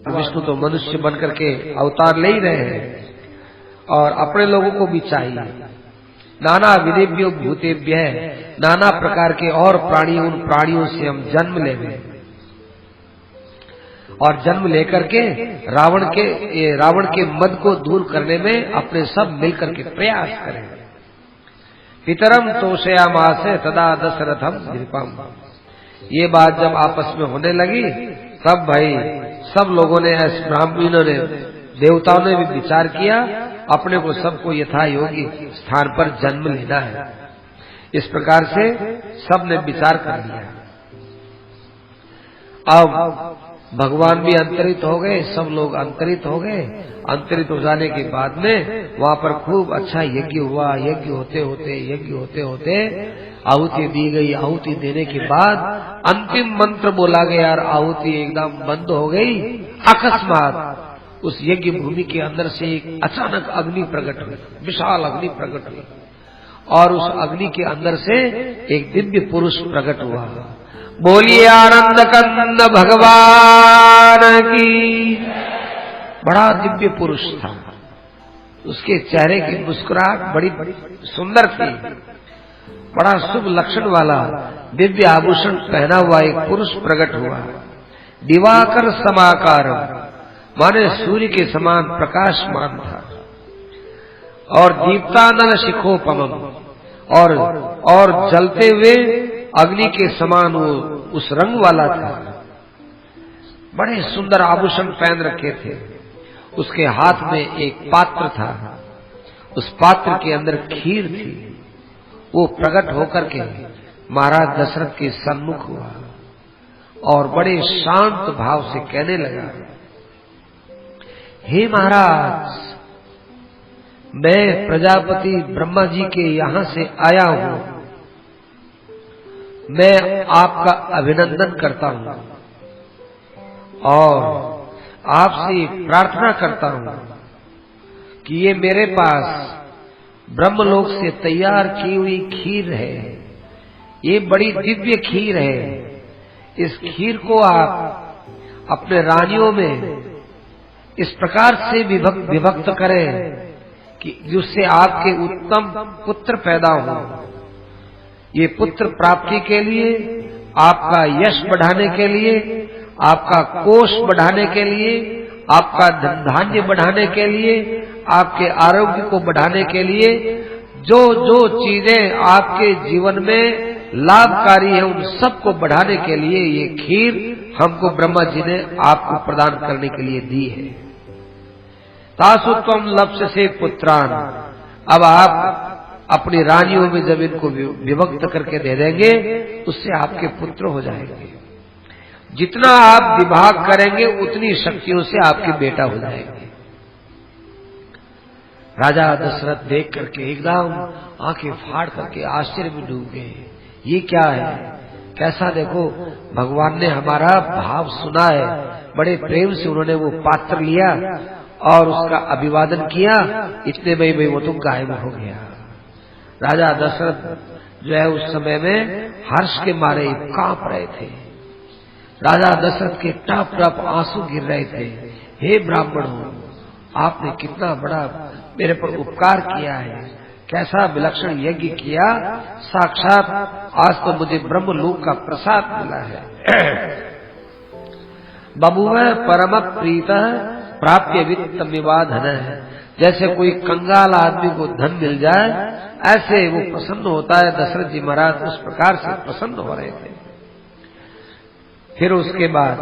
विष्णु तो मनुष्य बनकर के अवतार ले ही रहे हैं और अपने लोगों को भी चाहिए। नाना विदेव्यो भूतेभ्य, नाना प्रकार के और प्राणी, उन प्राणियों से हम जन्म लेंगे और जन्म लेकर के रावण के मद को दूर करने में अपने सब मिलकर के प्रयास करें। पितरम तोषयामास तदा दशरथम नृपम। ये बात जब आपस में होने लगी तब भाई सब लोगों ने, ब्राह्मणों ने, देवताओं ने भी विचार किया, अपने को सबको यथा योगी स्थान पर जन्म लेना है। इस प्रकार से सब ने विचार कर लिया। अब भगवान भी अंतरित हो गए, सब लोग अंतरित हो गए। अंतरित हो जाने के बाद में वहां पर खूब अच्छा यज्ञ हुआ। यज्ञ होते होते आहुति दी गई। आहुति देने के बाद अंतिम मंत्र बोला गया और आहुति एकदम बंद हो गई। अकस्मात उस यज्ञ भूमि के अंदर से एक अचानक अग्नि प्रकट हुई, विशाल अग्नि प्रकट हुई और उस अग्नि के अंदर से एक दिव्य पुरुष प्रकट हुआ। बोलिए आनंद कंद भगवान की। बड़ा दिव्य पुरुष था। उसके चेहरे की मुस्कुराहट बड़ी सुंदर थी। बड़ा शुभ लक्षण वाला दिव्य आभूषण पहना हुआ एक पुरुष प्रकट हुआ। दिवाकर समाकार, माने सूर्य के समान प्रकाशमान था और दीप्तानल शिखोपमम, और जलते हुए अग्नि के समान वो उस रंग वाला था। बड़े सुंदर आभूषण पहन रखे थे। उसके हाथ में एक पात्र था। उस पात्र के अंदर खीर थी। वो प्रकट होकर के महाराज दशरथ के सम्मुख हुआ और बड़े शांत भाव से कहने लगा, हे महाराज, मैं प्रजापति ब्रह्मा जी के यहाँ से आया हूँ। मैं आपका अभिनंदन करता हूँ और आपसे प्रार्थना करता हूँ कि ये मेरे पास ब्रह्मलोक से तैयार की हुई खीर है। ये बड़ी दिव्य खीर है। इस खीर को आप अपने रानियों में इस प्रकार से विभक्त करें कि जिससे आपके उत्तम पुत्र पैदा हो। ये पुत्र प्राप्ति के लिए, आपका यश बढ़ाने के लिए, आपका कोष बढ़ाने के लिए, आपका धन धान्य बढ़ाने के लिए, आपके आरोग्य को बढ़ाने के लिए, जो जो चीजें आपके जीवन में लाभकारी है उन सबको बढ़ाने के लिए ये खीर हमको ब्रह्मा जी ने आपको प्रदान करने के लिए दी है। तासुत्वम लक्ष्य से पुत्रान। अब आप अपनी रानियों में जब इनको विभक्त करके दे देंगे उससे आपके पुत्र हो जाएंगे। जितना आप विभाग करेंगे उतनी शक्तियों से आपके बेटा हो जाएंगे। राजा दशरथ देख करके एकदम आंखें फाड़ करके आश्चर्य में डूब गए। ये क्या है? कैसा? देखो, भगवान ने हमारा भाव सुना है। बड़े प्रेम से उन्होंने वो पात्र लिया और उसका अभिवादन किया। इतने में वो तो गायब हो गया। राजा दशरथ जो है उस समय में हर्ष के मारे कांप रहे थे। राजा दशरथ के टप टप आंसू गिर रहे थे। हे ब्राह्मणों, आपने कितना बड़ा मेरे पर उपकार किया है। कैसा विलक्षण यज्ञ किया। साक्षात आज तो मुझे ब्रह्मलोक का प्रसाद मिला है। बभुव परम प्रीत प्राप्य वित्त विवाधन है। जैसे कोई कंगाल आदमी को धन मिल जाए ऐसे वो प्रसन्न होता है। दशरथ जी महाराज उस प्रकार से प्रसन्न हो रहे थे। फिर उसके बाद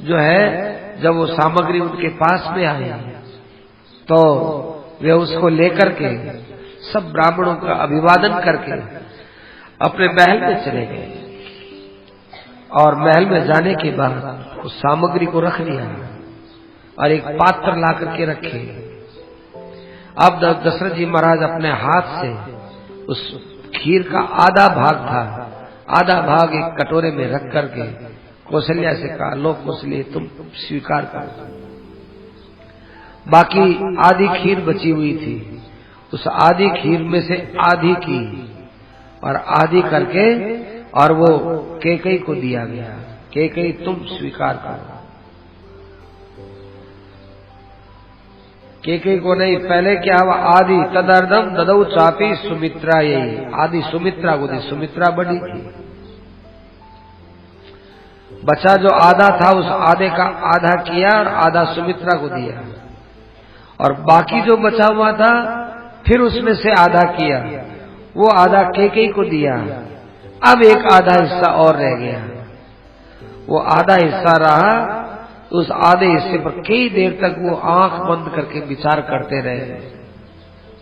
जो है जब वो सामग्री उनके पास में आई तो वे उसको लेकर के सब ब्राह्मणों का अभिवादन करके अपने महल में चले गए और महल में जाने के बाद उस सामग्री को रख लिया और एक पात्र ला करके रखे। अब दशरथ जी महाराज अपने हाथ से उस खीर का आधा भाग था, आधा भाग एक कटोरे में रख करके कौशल्या से कहा, लो कौशल्य तुम स्वीकार करो। बाकी आधी खीर बची हुई थी, उस आधी खीर में से आधी की और आधी करके और वो कैकेयी को दिया गया। कैकेयी तुम स्वीकार करो। केकई को नहीं, पहले क्या हुआ, आदि तदर्दम ददौ चापी सुमित्रा, यही आदि सुमित्रा को दी, सुमित्रा बड़ी थी। बचा जो आधा था उस आधे का आधा किया और आधा सुमित्रा को दिया, और बाकी जो बचा हुआ था फिर उसमें से आधा किया, वो आधा केकई को दिया। अब एक आधा हिस्सा और रह गया, वो आधा हिस्सा रहा, उस आधे हिस्से पर कई देर तक वो आंख बंद करके विचार करते रहे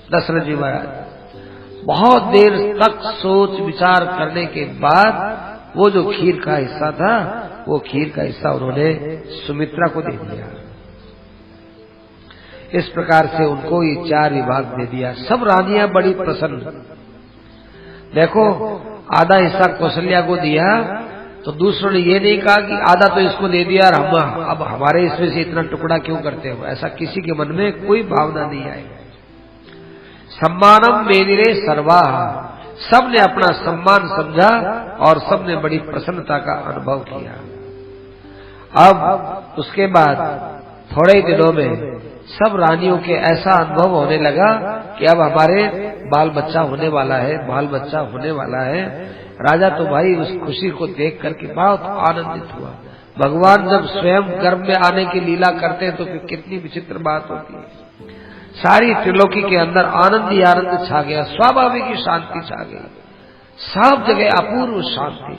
दशरथ जी महाराज। बहुत देर तक सोच विचार करने के बाद वो जो खीर का हिस्सा था, वो खीर का हिस्सा उन्होंने सुमित्रा को दे दिया। इस प्रकार से उनको ये 4 विभाग दे दिया। सब रानियां बड़ी प्रसन्न। देखो, आधा हिस्सा कौशल्या को दिया तो दूसरों ने ये नहीं कहा कि आधा तो इसको दे दिया और हम अब हमारे इसमें से इतना टुकड़ा क्यों करते हो, ऐसा किसी के मन में कोई भावना नहीं आई। सम्मानम मेदिरे सर्वा, सब ने अपना सम्मान समझा और सब ने बड़ी प्रसन्नता का अनुभव किया। अब उसके बाद थोड़े ही दिनों में सब रानियों के ऐसा अनुभव होने लगा कि अब हमारे बाल बच्चा होने वाला है, बाल बच्चा होने वाला है। राजा तो भाई उस खुशी को देख करके बहुत आनंदित हुआ। भगवान जब स्वयं गर्भ में आने की लीला करते हैं तो फिर कितनी विचित्र बात होती है। सारी त्रिलोकी के अंदर आनंद ही आनंद छा गया, स्वाभाविक ही शांति छा गई, सब जगह अपूर्व शांति।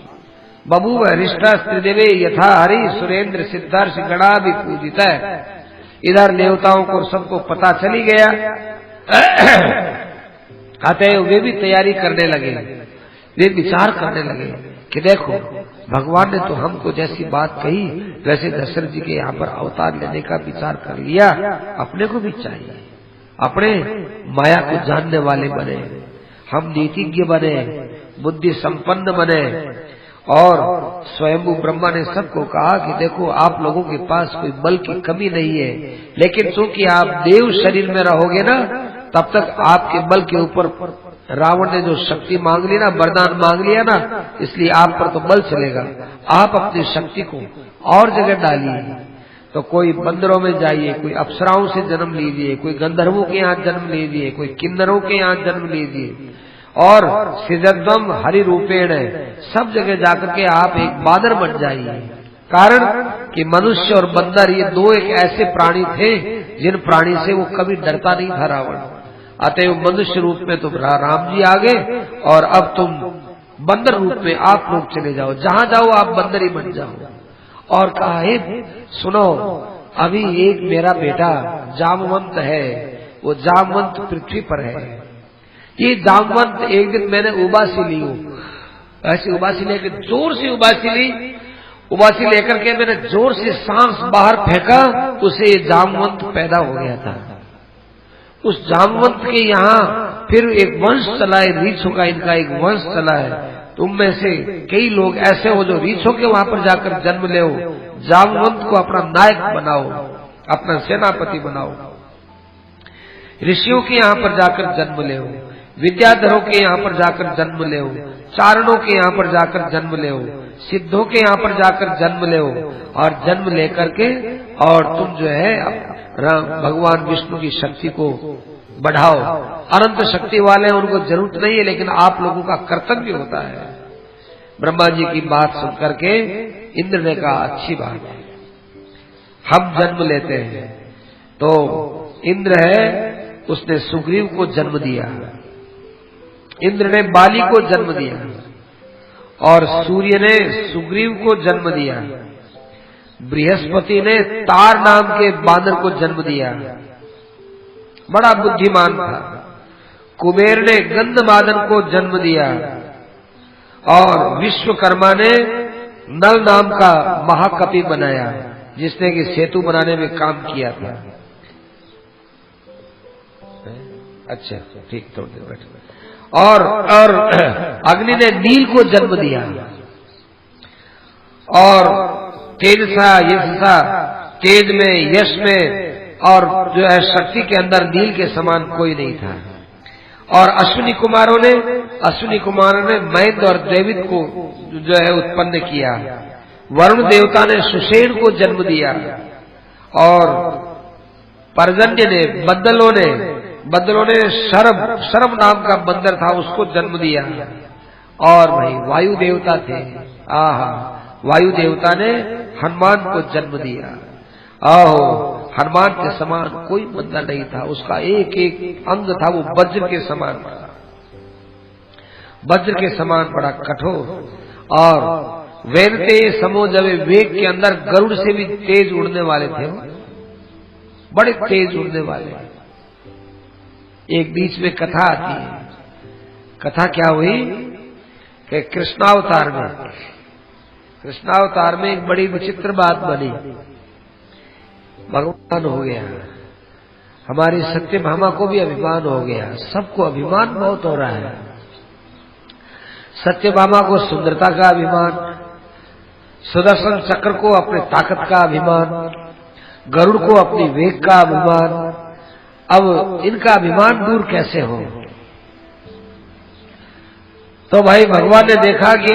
बबूव हरिष्ठा त्रिदेवे यथा हरि सुरेंद्र सिद्धार्थ गणा भी पूजित है। इधर देवताओं को सबको पता चली गया, अतएव वे भी तैयारी करने लगे, वे विचार करने लगे कि देखो भगवान ने तो हमको जैसी बात कही वैसे दशरथ जी के यहाँ पर अवतार लेने का विचार कर लिया, अपने को भी चाहिए, अपने माया को जानने वाले बने, हम नीतिज्ञ बने, बुद्धि संपन्न बने। और स्वयंभू ब्रह्मा ने सबको कहा कि देखो आप लोगों के पास कोई बल की कमी नहीं है, लेकिन चूंकि आप देव शरीर में रहोगे ना, तब तक आपके बल के ऊपर रावण ने जो शक्ति मांग ली ना, वरदान मांग लिया ना, इसलिए आप पर तो बल चलेगा। आप अपनी शक्ति को और जगह डालिए, तो कोई बंदरों में जाइए, कोई अप्सराओं से जन्म लीजिए, कोई गंधर्वों के यहाँ जन्म लीजिए, कोई किन्नरों के यहाँ जन्म लीजिए, और सिद्धम हरि रूपेण, सब जगह जाकर के आप एक बादर बन जाइए। कारण कि मनुष्य और बंदर ये दो एक ऐसे प्राणी थे जिन प्राणी से वो कभी डरता नहीं था रावण। अतएव मनुष्य रूप में तो राम जी आ गए, और अब तुम बंदर रूप में आप लोग चले जाओ, जहां जाओ आप बंदर ही बन जाओ। और कहा हे सुनो, अभी एक मेरा बेटा जामवंत है, वो जामवंत पृथ्वी पर है। ये जामवंत एक दिन मैंने उबासी ली, ऐसी उबासी लेकर जोर से उबासी ली, उबासी लेकर के मैंने जोर से सांस बाहर फेंका, उसे जामवंत पैदा हो गया था। उस जामवंत के यहाँ फिर एक वंश चला है, रीछों का इनका एक वंश चला है। तुम में से कई लोग ऐसे हो जो रीछों के वहां पर जाकर जन्म ले, जामवंत को अपना नायक बनाओ, अपना सेनापति बनाओ, ऋषियों के यहाँ पर जाकर जन्म ले, विद्याधरों के यहाँ पर जाकर जन्म ले, चारणों के यहाँ पर जाकर जन्म ले, सिद्धों के यहाँ पर जाकर जन्म ले, और जन्म लेकर के और तुम जो है भगवान विष्णु की शक्ति को बढ़ाओ। अनंत शक्ति वाले हैं, उनको जरूरत नहीं है, लेकिन आप लोगों का कर्तव्य होता है। ब्रह्मा जी की बात सुन करके इंद्र ने कहा अच्छी बात है, हम जन्म लेते हैं। तो इंद्र है, उसने सुग्रीव को जन्म दिया, इंद्र ने बाली को जन्म दिया, और सूर्य ने सुग्रीव को जन्म दिया, बृहस्पति ने तार नाम के बांदर को जन्म दिया, बड़ा बुद्धिमान था। कुबेर ने गंधमादन को जन्म दिया, और विश्वकर्मा ने नल नाम का महाकपि बनाया, जिसने कि सेतु बनाने में काम किया था। अच्छा ठीक, थोड़ी देर बैठो। और अग्नि ने नील को जन्म दिया, और तेजसा यशसा, तेज में यश में और जो है शक्ति के अंदर नील के समान कोई नहीं था। और अश्विनी कुमारों ने महेंद्र और द्रविड़ को जो है उत्पन्न किया। वरुण देवता ने सुषेण को जन्म दिया, और पर्जन्य ने, बदलों ने शर्म नाम का बंदर था, उसको जन्म दिया। और भाई वायु देवता थे, आहा, वायु देवता ने हनुमान को जन्म दिया। आहो, हनुमान के समान कोई बंदा नहीं था, उसका एक एक अंग था वो वज्र के समान पड़ा, वज्र के समान पड़ा, कठोर। और वेदते समो जवे, वेग के अंदर गरुड़ से भी तेज उड़ने वाले थे, बड़े तेज उड़ने वाले। एक बीच में कथा आती है, कथा क्या हुई कि कृष्णावतार में एक बड़ी विचित्र बात बनी। भगवान हो गया, हमारी सत्यभामा को भी अभिमान हो गया, सबको अभिमान बहुत हो रहा है। सत्यभामा को सुंदरता का अभिमान, सुदर्शन चक्र को अपने ताकत का अभिमान, गरुड़ को अपनी वेग का अभिमान। अब इनका अभिमान दूर कैसे हो? तो भाई भगवान ने देखा कि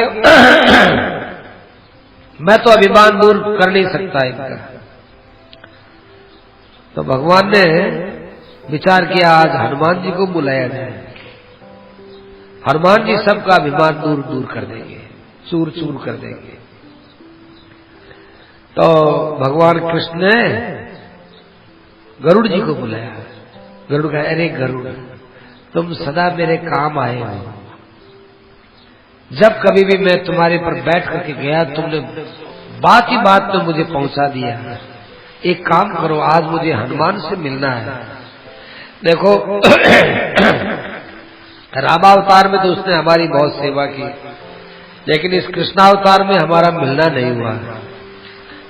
मैं तो अभिमान दूर कर नहीं सकता इनका। तो भगवान ने विचार किया आज हनुमान जी को बुलाया जाए, हनुमान जी सबका अभिमान दूर कर देंगे, चूर चूर कर देंगे। तो भगवान कृष्ण ने गरुड़ जी को बुलाया। गरुड़ कहा, अरे गरुड़, तुम सदा मेरे काम आए हो, जब कभी भी मैं तुम्हारे पर बैठ करके गया तुमने बात ही बात में मुझे पहुंचा दिया। एक काम करो, आज मुझे हनुमान से मिलना है। देखो रामावतार में तो उसने हमारी बहुत सेवा की, लेकिन इस कृष्णावतार में हमारा मिलना नहीं हुआ।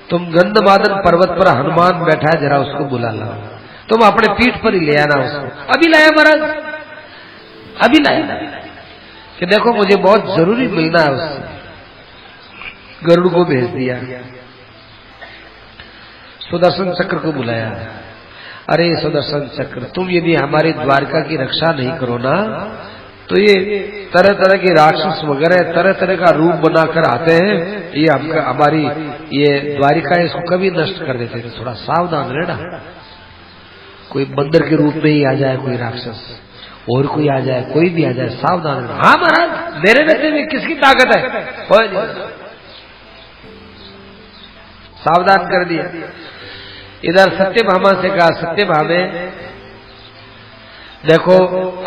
तुम गंधमादन पर्वत पर हनुमान बैठा है, जरा उसको बुला लाओ, तुम अपने पीठ पर ही ले आना उसको। अभी लाया महाराज, अभी लाया कि देखो मुझे बहुत जरूरी मिलना है उससे। गरुड़ को भेज दिया, सुदर्शन चक्र को बुलाया। अरे सुदर्शन चक्र, तुम यदि हमारी द्वारका की रक्षा नहीं करो ना, तो ये तरह तरह के राक्षस वगैरह तरह तरह का रूप बनाकर आते हैं, ये हमारी ये द्वारिका इसको कभी नष्ट कर देते थे। थोड़ा सावधान रहना, कोई बंदर के रूप में ही आ जाए कोई राक्षस, और कोई आ जाए, कोई भी आ जाए, सावधान रहना। हाँ महाराज, मेरे रहते में किसकी ताकत है? सावधान कर दिया। इधर सत्यभामा से कहा, सत्यभामे देखो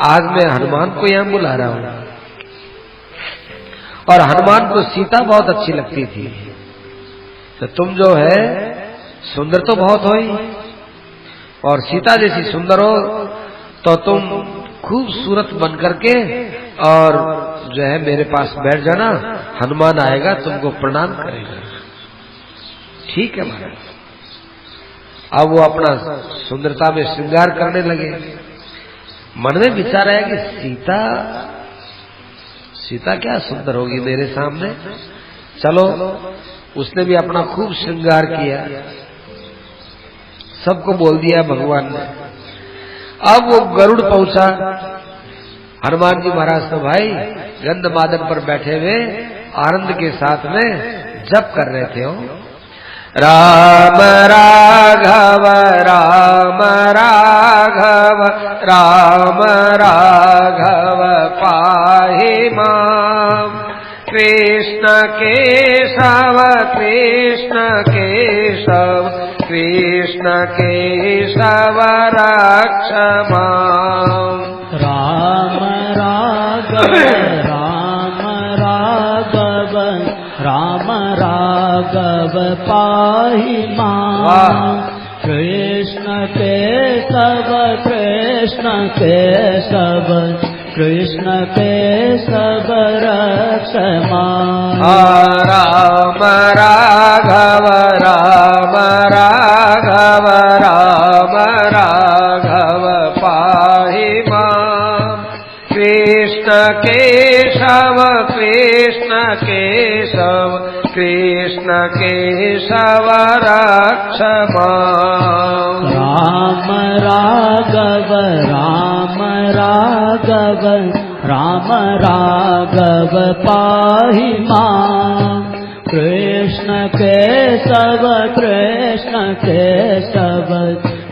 आज मैं हनुमान को यहां बुला रहा हूं, और हनुमान को सीता बहुत अच्छी लगती थी, तो तुम जो है सुंदर तो बहुत हो ही, और सीता जैसी सुंदर हो तो तुम खूबसूरत बन करके और जो है मेरे पास बैठ जाना, हनुमान आएगा तुमको प्रणाम करेगा। ठीक है महाराज। अब वो अपना सुंदरता में श्रृंगार करने लगे। मन में विचार आया कि सीता क्या सुंदर होगी मेरे सामने। चलो, उसने भी अपना खूब श्रृंगार किया, सबको बोल दिया भगवान ने। अब वो गरुड़ पहुंचा, हनुमान जी महाराज तो भाई गंधमादन पर बैठे हुए आनंद के साथ में जप कर रहे थे। राम राघव राम राघव राम राघव पाहि माम, कृष्ण केशव कृष्ण केशव कृष्ण केशव रक्ष माम। राम राघव राम राघव राम राघव पाहि माम, कृष्ण केशव कृष्ण केशव कृष्ण केशव रक्ष माम। राम राघव राम राघव राम राघव पाहि माम, कृष्ण केशव कृष्ण केशव कृष्ण केशव रक्ष माम। राम राघव राम राघव राम राघव पाहि माम, कृष्ण केशव कृष्ण केशव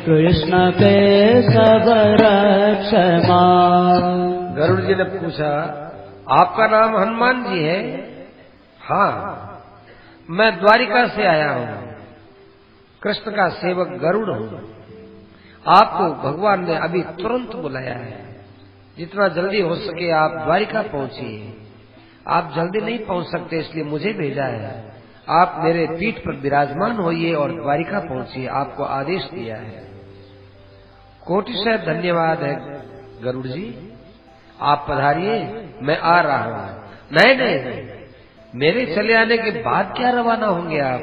कृष्ण के सब रक्षमा। गरुड़ जी ने पूछा, आपका नाम हनुमान जी है? हाँ, मैं द्वारिका से आया हूँ, कृष्ण का सेवक गरुड़ हूँ। आपको भगवान ने अभी तुरंत बुलाया है, जितना जल्दी हो सके आप द्वारिका पहुंचिए। आप जल्दी नहीं पहुंच सकते, इसलिए मुझे भेजा है। आप मेरे पीठ पर विराजमान होइए और द्वारिका पहुंचिए, आपको आदेश दिया है। कोटिशः धन्यवाद है गरुड़ जी, आप पधारिए, मैं आ रहा हूं। नहीं नहीं, मेरे चले आने के बाद क्या रवाना होंगे आप?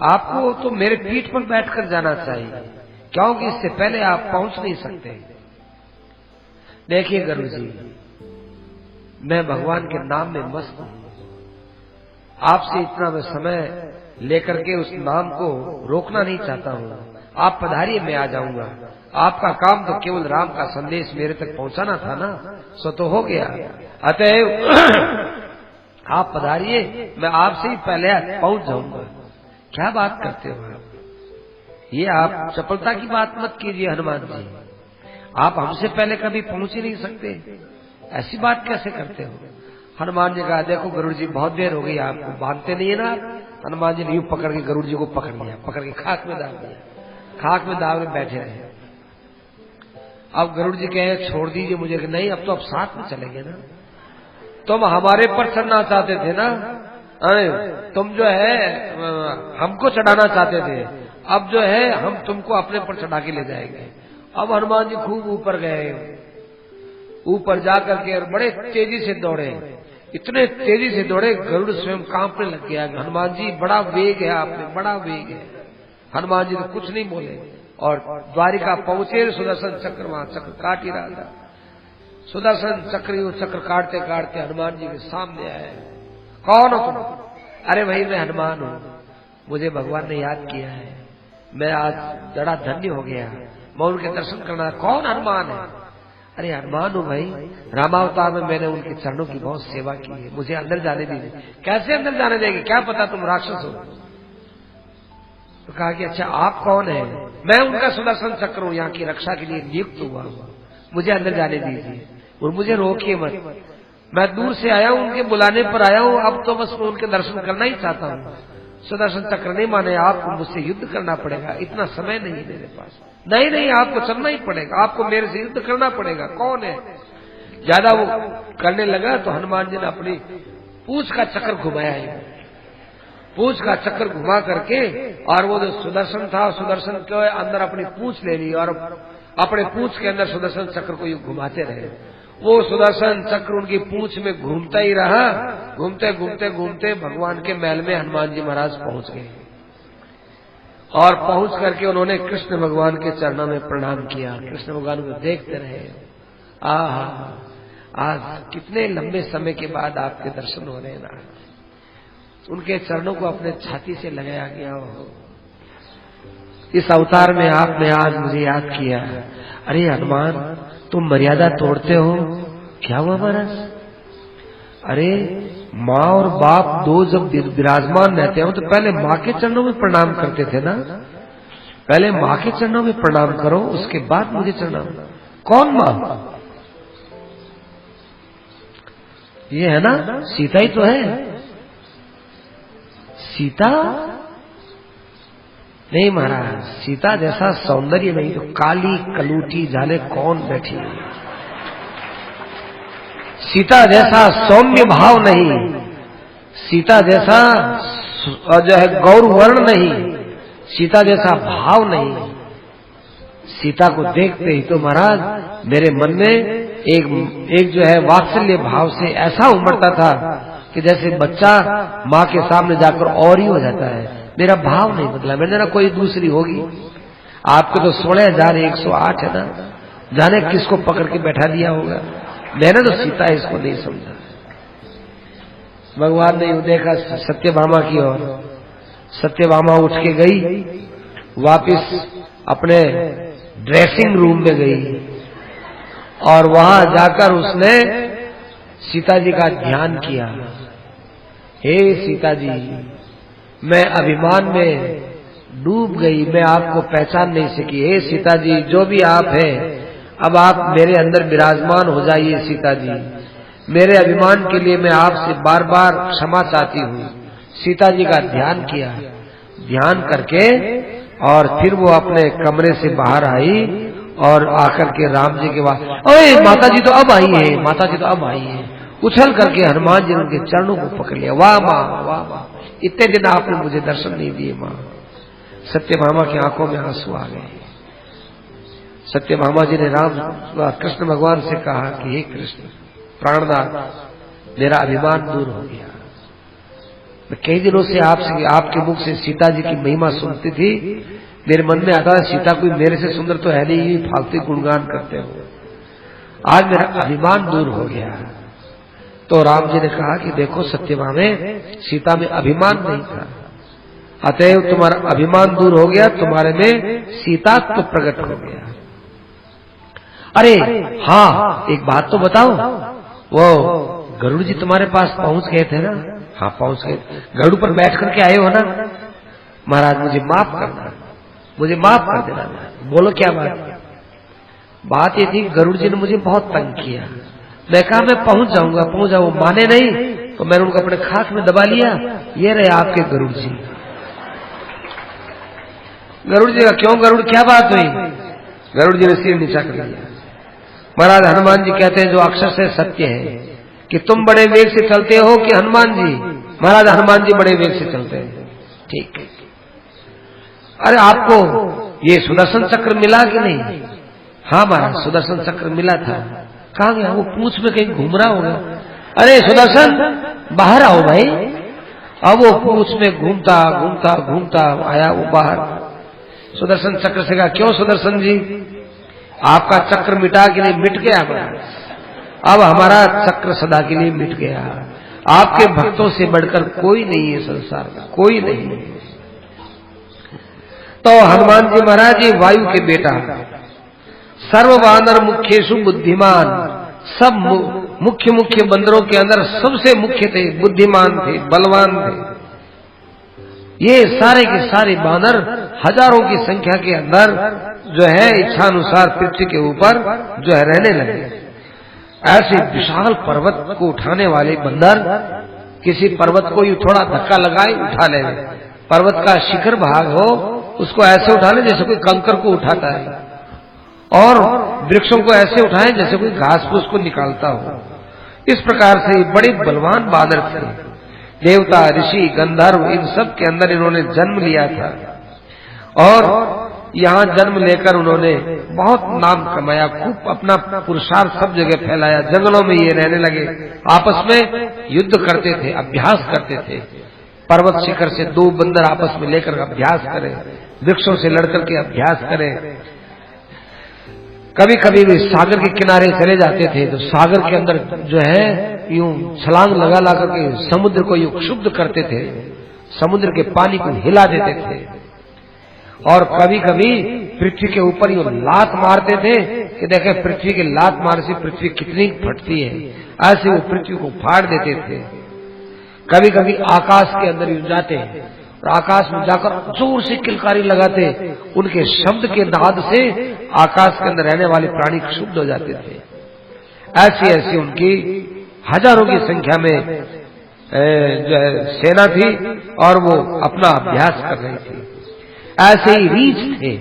आपको तो मेरे पीठ पर बैठकर जाना चाहिए, क्योंकि इससे पहले आप पहुंच नहीं सकते। देखिए गरुड़ जी, मैं भगवान के नाम में मस्त हूं। आपसे इतना मैं समय लेकर के उस नाम को रोकना नहीं चाहता हूं। आप पधारिए, मैं आ जाऊंगा। आपका काम तो केवल राम का संदेश मेरे तक पहुंचाना था ना, सो तो हो गया। अतएव आप पधारिए, मैं आपसे ही पहले पहुंच जाऊंगा। क्या बात करते हो आप? ये आप चपलता की बात मत कीजिए हनुमान जी, आप हमसे पहले कभी पहुंच ही नहीं सकते, ऐसी बात कैसे करते हो? हनुमान जी कहा, देखो गरुड़ जी, बहुत देर हो गई, आपको बांधते नहीं है ना। हनुमान जी ने यूं पकड़ के गरुड़ जी को पकड़ लिया, पकड़ के खाक में डाल दिया, खाक में दाव में बैठे रहे। अब गरुड़ जी कहे, छोड़ दीजिए मुझे। नहीं, अब तो आप साथ में चलेंगे ना, तुम हमारे पर चढ़ना चाहते थे ना, तुम जो है हमको चढ़ाना चाहते थे, अब जो है हम तुमको अपने पर चढ़ा के ले जाएंगे। अब हनुमान जी खूब ऊपर गए, ऊपर जाकर के और बड़े तेजी से दौड़े, इतने तेजी से दौड़े गरुड़ स्वयं कांपने लग गया। हनुमान जी, बड़ा वेग है आप में, बड़ा वेग है। हनुमान जी तो कुछ नहीं बोले और द्वारिका पहुंचे। सुदर्शन चक्र वहां चक्र काट ही रहा था। सुदर्शन चक्र चक्र काटते काटते हनुमान जी के सामने आए। कौन हो तुम? अरे भाई, मैं हनुमान हूँ, मुझे भगवान ने याद किया है, मैं आज बड़ा धन्य हो गया, मैं उनके दर्शन करना। कौन हनुमान है? अरे हनुमान हूँ भाई, रामावतार में मैंने उनके चरणों की बहुत सेवा की है, मुझे अंदर जाने दीजिए। कैसे अंदर जाने देंगे? क्या पता तुम राक्षस हो। तो कहा कि अच्छा आप कौन है? मैं उनका सुदर्शन चक्र हूँ, यहाँ की रक्षा के लिए नियुक्त हुआ हूँ, मुझे अंदर जाने दीजिए और मुझे रोकिए मत। मैं दूर से आया हूँ, उनके बुलाने पर आया हूँ, अब तो बस मैं उनके दर्शन करना ही चाहता हूँ। सुदर्शन चक्र नहीं माने, आपको मुझसे युद्ध करना पड़ेगा, इतना समय नहीं मेरे पास। नहीं नहीं, आपको चलना ही पड़ेगा, आपको मेरे से युद्ध करना पड़ेगा। कौन है? ज्यादा वो करने लगा तो हनुमान जी ने अपनी पूंछ का चक्र घुमाया, पूंछ का चक्र घुमा करके, और वो जो सुदर्शन था, सुदर्शन के अंदर अपनी पूंछ ले ली और अपने पूंछ के अंदर सुदर्शन चक्र को यूं घुमाते रहे। वो सुदर्शन चक्र उनकी पूंछ में घूमता ही रहा। घूमते घूमते घूमते भगवान के महल में हनुमान जी महाराज पहुंच गए और पहुंच करके उन्होंने कृष्ण भगवान के चरणों में प्रणाम किया। कृष्ण भगवान को देखते रहे। आहा, आज कितने लंबे समय के बाद आपके दर्शन हो रहे हैं ना। उनके चरणों को अपने छाती से लगाया गया। इस अवतार में आपने आज मुझे याद किया। अरे हनुमान, तुम मर्यादा तोड़ते हो, क्या हुआ महाराज? अरे माँ और बाप दो जब विराजमान रहते हो तो पहले माँ के चरणों में प्रणाम करते थे ना। पहले माँ के चरणों में प्रणाम करो, उसके बाद मुझे चरणों। कौन माँ? ये है ना, सीता ही तो है। सीता नहीं महाराज, सीता जैसा सौंदर्य नहीं, तो काली कलूटी जाने कौन बैठी है। सीता जैसा सौम्य भाव नहीं, सीता जैसा जो है गौरवर्ण नहीं, सीता जैसा भाव नहीं। सीता को देखते ही तो महाराज मेरे मन में एक जो है वात्सल्य भाव से ऐसा उमड़ता था कि जैसे बच्चा माँ के सामने जाकर और ही हो जाता है। मेरा भाव नहीं बदला। मैंने ना कोई दूसरी होगी। आपको तो 16,108 है ना, जाने किसको पकड़ के बैठा दिया होगा। मैंने तो सीता इसको नहीं समझा। भगवान ने देखा सत्यभामा की ओर। सत्यभामा उठ के गई, वापिस अपने ड्रेसिंग रूम में गई और वहां जाकर उसने सीता जी का ध्यान किया। हे सीता जी, मैं अभिमान में डूब गई, मैं आपको पहचान नहीं सकी। हे सीता जी, जो भी आप हैं, अब आप मेरे अंदर विराजमान हो जाइए। सीता जी, मेरे अभिमान के लिए मैं आपसे बार बार क्षमा चाहती हूँ। सीता जी का ध्यान किया, ध्यान करके और फिर वो अपने कमरे से बाहर आई और आकर के राम जी के पास, ओए माता जी तो अब आई है, माता जी तो अब आई है। उछल करके हनुमान जी ने उनके चरणों को पकड़ लिया। वाह माँ, वाह माँ, इतने दिन आपने मुझे दर्शन नहीं दिए माँ। सत्यभामा की आंखों में आंसू आ गए। सत्यभामा जी ने कृष्ण भगवान से कहा कि हे कृष्ण प्राणनाथ, मेरा अभिमान दूर हो गया। मैं कई दिनों से आपसे, आपके मुख से सीता जी की महिमा सुनती थी। मेरे मन में आता है सीता कोई मेरे से सुंदर तो है नहीं, फालतू गुणगान करते हो। आज मेरा अभिमान दूर हो गया। तो राम जी ने कहा कि देखो सत्यभामा, सीता में अभिमान नहीं था, अतएव तुम्हारा अभिमान दूर हो गया, तुम्हारे में सीतात्व तो प्रकट हो गया। अरे हाँ, एक बात तो बताओ, वो गरुड़ जी तुम्हारे पास पहुंच गए थे ना? हाँ पहुंच गए। गरुड़ पर बैठ करके आए हो ना? महाराज मुझे माफ करना, मुझे माफ कर देना। बोलो क्या बात? बात ये थी गरुड़ जी ने मुझे बहुत तंग किया। मैं कहा मैं पहुंच जाऊंगा, पहुंच जाऊं, माने नहीं तो मैंने उनको अपने खाक में दबा लिया। ये रहे आपके गरुड़ जी। गरुड़ जी का क्यों गरुड़, क्या बात हुई? गरुड़ जी ने सिर नीचा कर लिया। महाराज हनुमान जी कहते हैं जो अक्षर से सत्य है कि तुम बड़े वेग से चलते हो कि हनुमान जी? महाराज हनुमान जी बड़े वेग से चलते हैं। ठीक है। अरे आपको ये सुदर्शन चक्र मिला कि नहीं? हाँ महाराज सुदर्शन चक्र मिला था। कहाँ गया? वो पूंछ में कहीं घूम रहा होगा। अरे सुदर्शन बाहर आओ भाई। अब वो पूंछ में घूमता घूमता घूमता आया वो बाहर। सुदर्शन चक्र से कहा क्यों सुदर्शन जी, आपका चक्र मिटा के नहीं? मिट गया महाराज, अब हमारा चक्र सदा के लिए मिट गया। आपके भक्तों से बढ़कर कोई नहीं है संसार में, कोई नहीं है। तो हनुमान जी महाराज ये वायु के बेटा, सर्व वानर मुख्येषु बुद्धिमान, सब मुख्य मुख्य बंदरों के अंदर सबसे मुख्य थे, बुद्धिमान थे, बलवान थे। ये सारे के सारे बानर हजारों की संख्या के अंदर जो है इच्छानुसार पृथ्वी के ऊपर जो है रहने लगे। ऐसे विशाल पर्वत को उठाने वाले बंदर किसी पर्वत को थोड़ा धक्का लगाए उठा ले। पर्वत का शिखर भाग हो उसको ऐसे उठा ले जैसे कोई कंकर को उठाता है, और वृक्षों को ऐसे उठाए जैसे कोई घास फूस को निकालता हो। इस प्रकार से बड़े बलवान बानर थे। देवता ऋषि गंधर्व इन सब के अंदर इन्होंने जन्म लिया था, और यहाँ जन्म लेकर उन्होंने बहुत नाम कमाया, खूब अपना पुरुषार्थ सब जगह फैलाया। जंगलों में ये रहने लगे, आपस में युद्ध करते थे, अभ्यास करते थे। पर्वत शिखर से दो बंदर आपस में लेकर अभ्यास करें, वृक्षों से लड़कर के अभ्यास करें। कभी कभी वे सागर के किनारे चले जाते थे तो सागर के अंदर जो है यूं छलांग लगा ला करके समुद्र को यूं क्षुब्ध करते थे, समुद्र के पानी को हिला देते थे। और कभी कभी पृथ्वी के ऊपर यूं लात मारते थे कि देखे पृथ्वी के लात मारने से पृथ्वी कितनी फटती है, ऐसे वो पृथ्वी को फाड़ देते थे। कभी कभी आकाश के अंदर यूं जाते और आकाश में जाकर जोर से किलकारी लगाते, उनके शब्द के नाद से आकाश के अंदर रहने वाले प्राणी क्षुब्ध हो जाते थे। ऐसी ऐसी उनकी हजारों की संख्या में जो है सेना थी और वो अपना अभ्यास कर रही थी। ऐसे ही रीछ थे,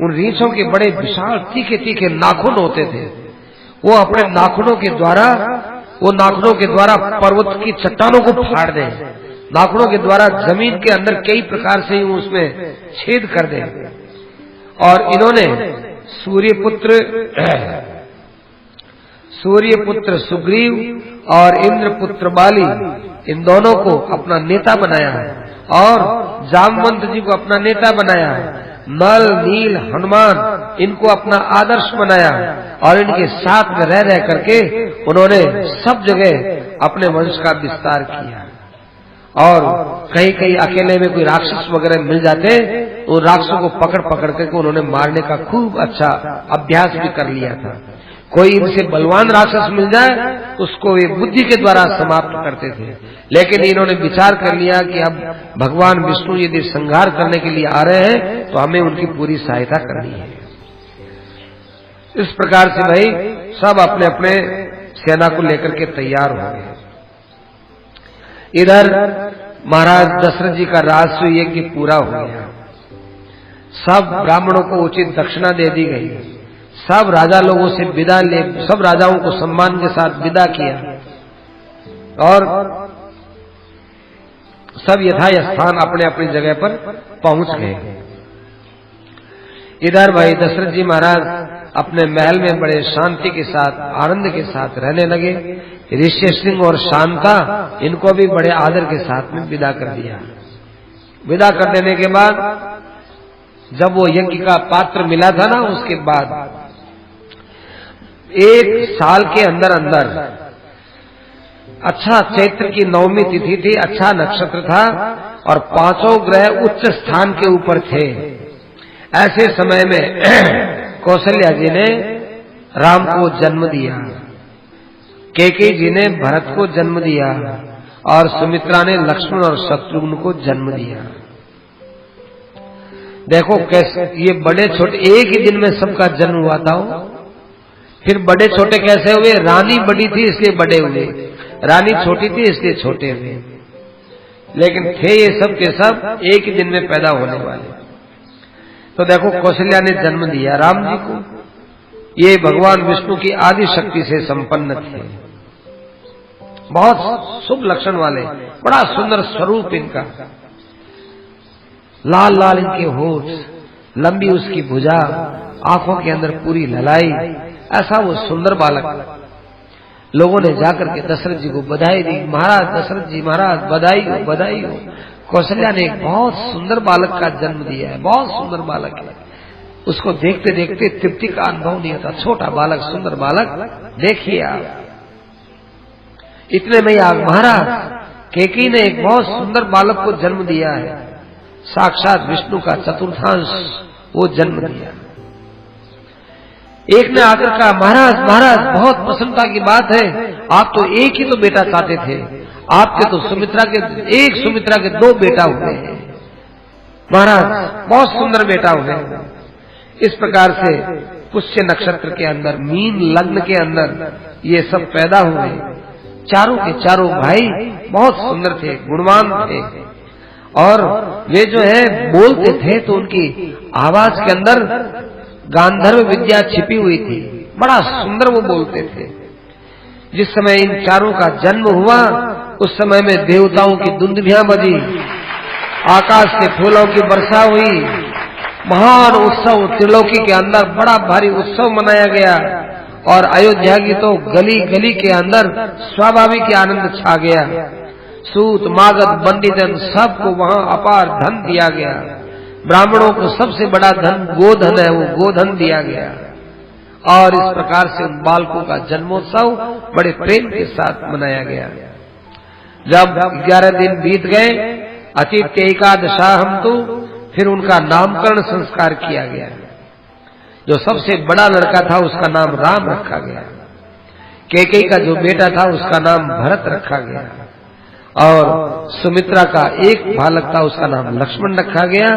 उन रीछों के बड़े विशाल तीखे तीखे नाखून होते थे। वो अपने नाखूनों के द्वारा पर्वत की चट्टानों को फाड़ दें, नाखूनों के द्वारा जमीन के अंदर कई प्रकार से उसमें छेद कर दें। और इन्होंने सूर्यपुत्र सुग्रीव और इंद्रपुत्र बाली इन दोनों को अपना नेता बनाया है, और जामवंत जी को अपना नेता बनाया है। नल नील हनुमान इनको अपना आदर्श बनाया, और इनके साथ में रह करके उन्होंने सब जगह अपने वंश का विस्तार किया। और कहीं कहीं अकेले में कोई राक्षस वगैरह मिल जाते तो राक्षसों को पकड़ पकड़ करके उन्होंने मारने का खूब अच्छा अभ्यास भी कर लिया था। कोई इनसे बलवान राक्षस मिल जाए तो उसको वे बुद्धि के द्वारा समाप्त करते थे, लेकिन इन्होंने विचार कर लिया कि अब भगवान विष्णु यदि संहार करने के लिए आ रहे हैं तो हमें उनकी पूरी सहायता करनी है। इस प्रकार से भाई सब अपने अपने सेना को लेकर के तैयार हो गए। इधर महाराज दशरथ जी का राजस्व यज्ञ पूरा हो गया, सब ब्राह्मणों को उचित दक्षिणा दे दी गई, सब राजा लोगों से विदा ले, सब राजाओं को सम्मान के साथ विदा किया और सब यथास्थान अपने अपनी जगह पर पहुंच गए। इधर भाई दशरथ जी महाराज अपने महल में बड़े शांति के साथ आनंद के साथ रहने लगे। ऋषि सिंह और शांता इनको भी बड़े आदर के साथ में विदा कर दिया। विदा कर देने के बाद जब वो यज्ञ का पात्र मिला था ना, उसके बाद 1 साल के अंदर अंदर अच्छा चैत्र की 9वीं तिथि थी, अच्छा नक्षत्र था और 5 ग्रह उच्च स्थान के ऊपर थे। ऐसे समय में कौशल्या जी ने राम को जन्म दिया, कैकेयी जी ने भरत को जन्म दिया और सुमित्रा ने लक्ष्मण और शत्रुघ्न को जन्म दिया। देखो कैसे ये बड़े छोटे एक ही दिन में सबका जन्म हुआ था। फिर बड़े छोटे कैसे हुए? रानी बड़ी थी इसलिए बड़े हुए, रानी छोटी थी इसलिए छोटे हुए, लेकिन थे ये सब के सब एक ही दिन में पैदा होने वाले। तो देखो कौशल्या ने जन्म दिया राम जी को। ये भगवान विष्णु की आदि शक्ति से संपन्न थे, बहुत शुभ लक्षण वाले, बड़ा सुंदर स्वरूप इनका, लाल लाल इनके होठ, लंबी उसकी भुजा, आंखों के अंदर पूरी ललाई, ऐसा वो सुंदर बालक। लोगों ने जाकर के दशरथ जी को बधाई दी, महाराज दशरथ जी महाराज बधाई हो बधाई हो, कौशल्या ने एक बहुत सुंदर बालक का जन्म दिया है, बहुत सुंदर बालक है। उसको देखते देखते तृप्ति का अनुभव नहीं होता, छोटा बालक सुंदर बालक देखिए आप। इतने में आप महाराज कैकेयी ने एक बहुत सुंदर बालक को जन्म दिया है, साक्षात विष्णु का चतुर्थांश वो जन्म दिया। एक ने आकर कहा महाराज महाराज बहुत प्रसन्नता की बात है, आप तो एक ही तो बेटा चाहते थे, आपके तो सुमित्रा के 2 बेटा हुए हैं, महाराज बहुत सुंदर बेटा हुए। इस प्रकार से पुष्य नक्षत्र के अंदर मीन लग्न के अंदर ये सब पैदा हुए। चारों के चारों भाई बहुत सुंदर थे, गुणवान थे और वे जो है बोलते थे तो उनकी आवाज के अंदर गांधर्व विद्या छिपी हुई थी, बड़ा सुंदर वो बोलते थे। जिस समय इन चारों का जन्म हुआ उस समय में देवताओं की दुंदुभियां बजी, आकाश के फूलों की वर्षा हुई, महान उत्सव त्रिलोकी के अंदर बड़ा भारी उत्सव मनाया गया और अयोध्या की तो गली गली के अंदर स्वाभाविक आनंद छा गया। सूत मागध बंदीजन सबको वहां अपार धन दिया गया। ब्राह्मणों को सबसे बड़ा धन गोधन है, वो गोधन दिया गया और इस प्रकार से उन बालकों का जन्मोत्सव बड़े प्रेम के साथ मनाया गया। जब 11 दिन बीत गए, अचित्य एकादशाहम तो फिर उनका नामकरण संस्कार किया गया। जो सबसे बड़ा लड़का था उसका नाम राम रखा गया, कैकेयी का जो बेटा था उसका नाम भरत रखा गया और सुमित्रा का एक बालक था उसका नाम लक्ष्मण रखा गया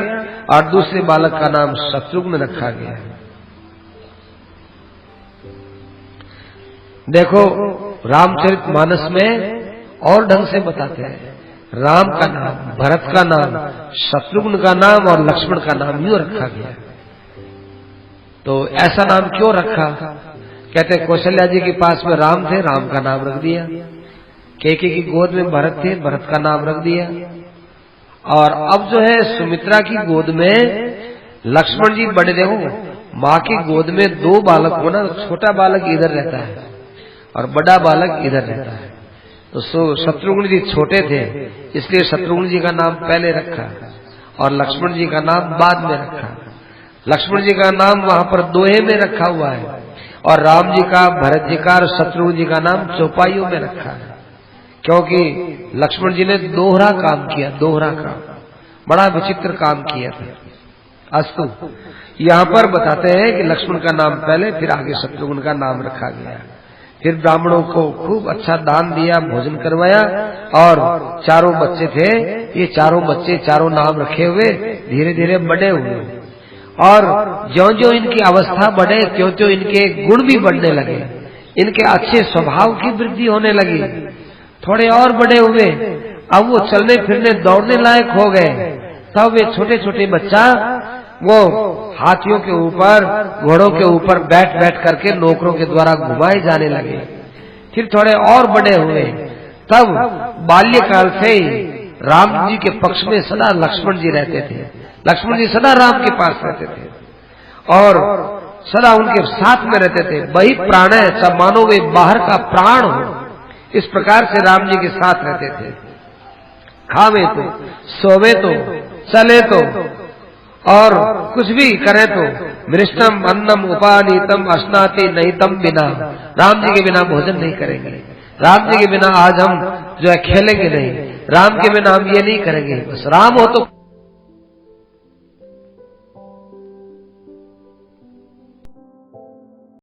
और दूसरे बालक का नाम शत्रुघ्न रखा गया। देखो रामचरितमानस में और ढंग से बताते हैं, राम का नाम, भरत का नाम, शत्रुघ्न का नाम और लक्ष्मण का नाम यूं रखा गया। तो ऐसा नाम क्यों रखा? कहते कौशल्या जी के पास में राम थे, राम का नाम रख दिया। कैकेयी की गोद में भरत थे, भरत का नाम रख दिया। और अब जो है सुमित्रा की गोद में लक्ष्मण जी बड़े, देखो माँ की गोद में 2 बालक होना, छोटा बालक इधर रहता है और बड़ा बालक इधर रहता है। तो शत्रुघ्न जी छोटे थे इसलिए शत्रुघ्न जी का नाम पहले रखा और लक्ष्मण जी का नाम बाद में रखा। लक्ष्मण जी का नाम वहां पर दोहे में रखा हुआ है और राम जी का, भरत जी का और शत्रुघ्न जी का नाम चौपाइयों में रखा है, क्योंकि लक्ष्मण जी ने दोहरा काम किया, दोहरा काम, बड़ा विचित्र काम किया था। अस्तु यहाँ पर बताते हैं कि लक्ष्मण का नाम पहले, फिर आगे शत्रुघ्न का नाम रखा गया। फिर ब्राह्मणों को खूब अच्छा दान दिया, भोजन करवाया, और चारों बच्चे थे, ये चारों बच्चे चारों नाम रखे हुए धीरे धीरे बड़े हुए, और ज्यों-ज्यों इनकी अवस्था बढ़े त्यों-त्यों इनके गुण भी बढ़ने लगे, इनके अच्छे स्वभाव की वृद्धि होने लगी। थोड़े और बड़े हुए, अब वो चलने फिरने दौड़ने लायक हो गए। तब वे छोटे छोटे बच्चा वो हाथियों के ऊपर, घोड़ों के ऊपर बैठ बैठ करके नौकरों के द्वारा घुमाए जाने लगे। फिर थोड़े और बड़े हुए, तब बाल्यकाल से ही राम जी के पक्ष में सदा लक्ष्मण जी रहते थे। लक्ष्मण जी सदा राम के पास रहते थे और सदा उनके साथ में रहते थे। वही प्राण है, सब मानो वे बाहर का प्राण हो, इस प्रकार से राम जी के साथ रहते थे। खावे तो, सोवे तो, चले तो, और कुछ भी करे तो, मृष्टम अन्नम उपानीतम अश्नाति नहितम बिना, राम जी के बिना भोजन नहीं करेंगे, राम जी के बिना आज हम जो है खेलेंगे नहीं, राम के बिना हम ये नहीं करेंगे, बस राम हो तो